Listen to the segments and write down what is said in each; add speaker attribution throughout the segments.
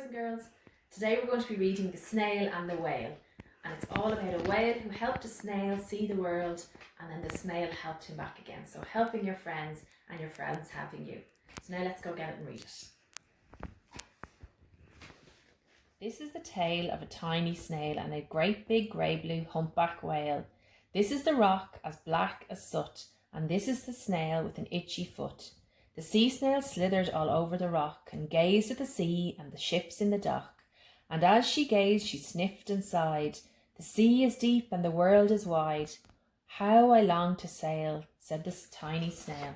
Speaker 1: boys and girls. Today we're going to be reading The Snail and the Whale, and it's all about a whale who helped a snail see the world, and then the snail helped him back again. So helping your friends and your friends helping you. So now let's go get it and read it. This is the tale of a tiny snail and a great big grey blue humpback whale. This is the rock as black as soot, and this is the snail with an itchy foot. The sea snail slithered all over the rock and gazed at the sea and the ships in the dock. And as she gazed, she sniffed and sighed. The sea is deep and the world is wide. How I long to sail, said the tiny snail.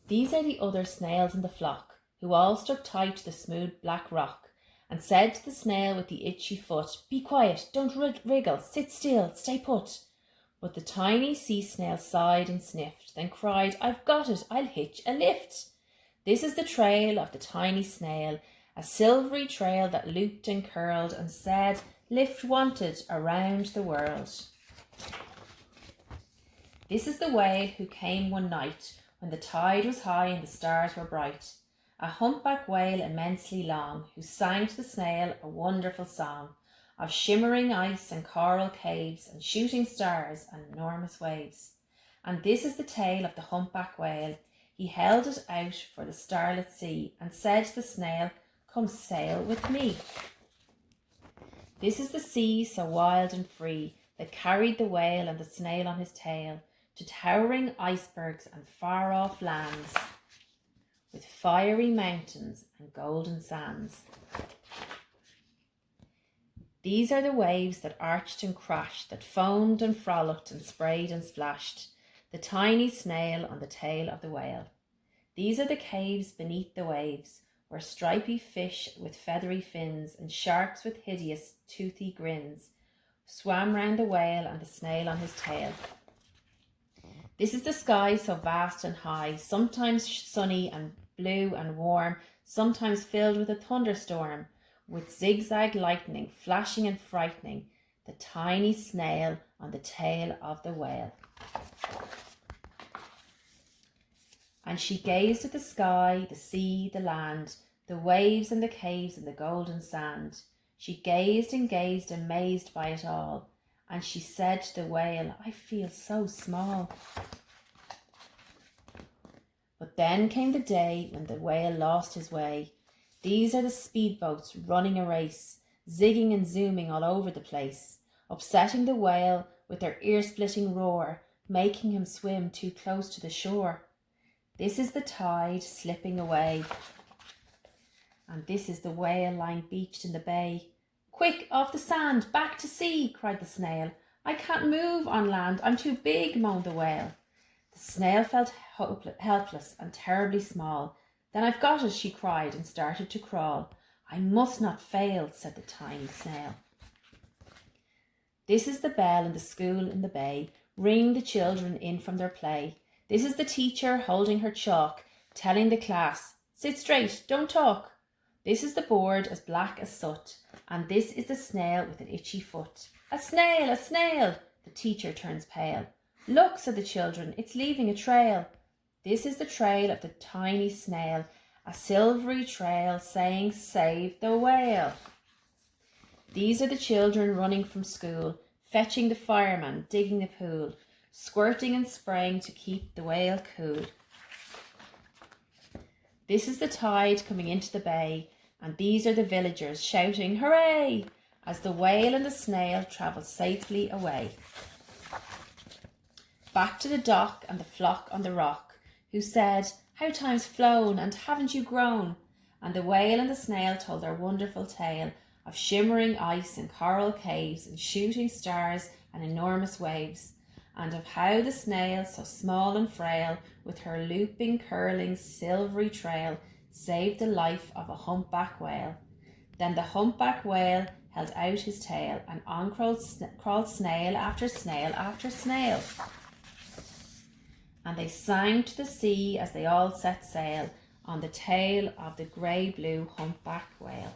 Speaker 1: These are the other snails in the flock, who all stuck tight to the smooth black rock, and said to the snail with the itchy foot, "Be quiet, don't wriggle, sit still, stay put." But the tiny sea snail sighed and sniffed, then cried, "I've got it, I'll hitch a lift." This is the trail of the tiny snail, a silvery trail that looped and curled and said, "Lift wanted around the world." This is the whale who came one night when the tide was high and the stars were bright, a humpback whale immensely long, who sang to the snail a wonderful song of shimmering ice and coral caves and shooting stars and enormous waves. And this is the tale of the humpback whale. He held it out for the starlit sea and said to the snail, "Come sail with me." This is the sea so wild and free that carried the whale and the snail on his tail to towering icebergs and far-off lands with fiery mountains and golden sands. These are the waves that arched and crashed, that foamed and frolicked and sprayed and splashed, the tiny snail on the tail of the whale. These are the caves beneath the waves, where stripy fish with feathery fins and sharks with hideous toothy grins swam round the whale and the snail on his tail. This is the sky so vast and high, sometimes sunny and blue and warm, sometimes filled with a thunderstorm, with zigzag lightning flashing and frightening, the tiny snail on the tail of the whale. And she gazed at the sky, the sea, the land, the waves and the caves and the golden sand. She gazed and gazed, amazed by it all, and she said to the whale, "I feel so small." But then came the day when the whale lost his way. These are the speedboats running a race, zigging and zooming all over the place, upsetting the whale with their ear-splitting roar, making him swim too close to the shore. This is the tide slipping away, and this is the whale lying beached in the bay. "Quick, off the sand, back to sea," cried the snail. "I can't move on land, I'm too big," moaned the whale. The snail felt helpless and terribly small. "Then I've got it," she cried, and started to crawl. "I must not fail," said the tiny snail. This is the bell in the school in the bay, ringing the children in from their play. This is the teacher holding her chalk, telling the class, "Sit straight, don't talk." This is the board as black as soot, and this is the snail with an itchy foot. "A snail, a snail!" The teacher turns pale. "Look," said the children, "it's leaving a trail." This is the trail of the tiny snail, a silvery trail saying, "Save the whale." These are the children running from school, fetching the fireman, digging the pool, squirting and spraying to keep the whale cool. This is the tide coming into the bay, and these are the villagers shouting, "Hooray!" as the whale and the snail travel safely away. Back to the dock and the flock on the rock, who said, "How time's flown, and haven't you grown?" And the whale and the snail told their wonderful tale of shimmering ice and coral caves and shooting stars and enormous waves, and of how the snail, so small and frail, with her looping, curling, silvery trail, saved the life of a humpback whale. Then the humpback whale held out his tail, and on crawled snail after snail after snail. And they sang to the sea as they all set sail on the tail of the grey-blue humpback whale.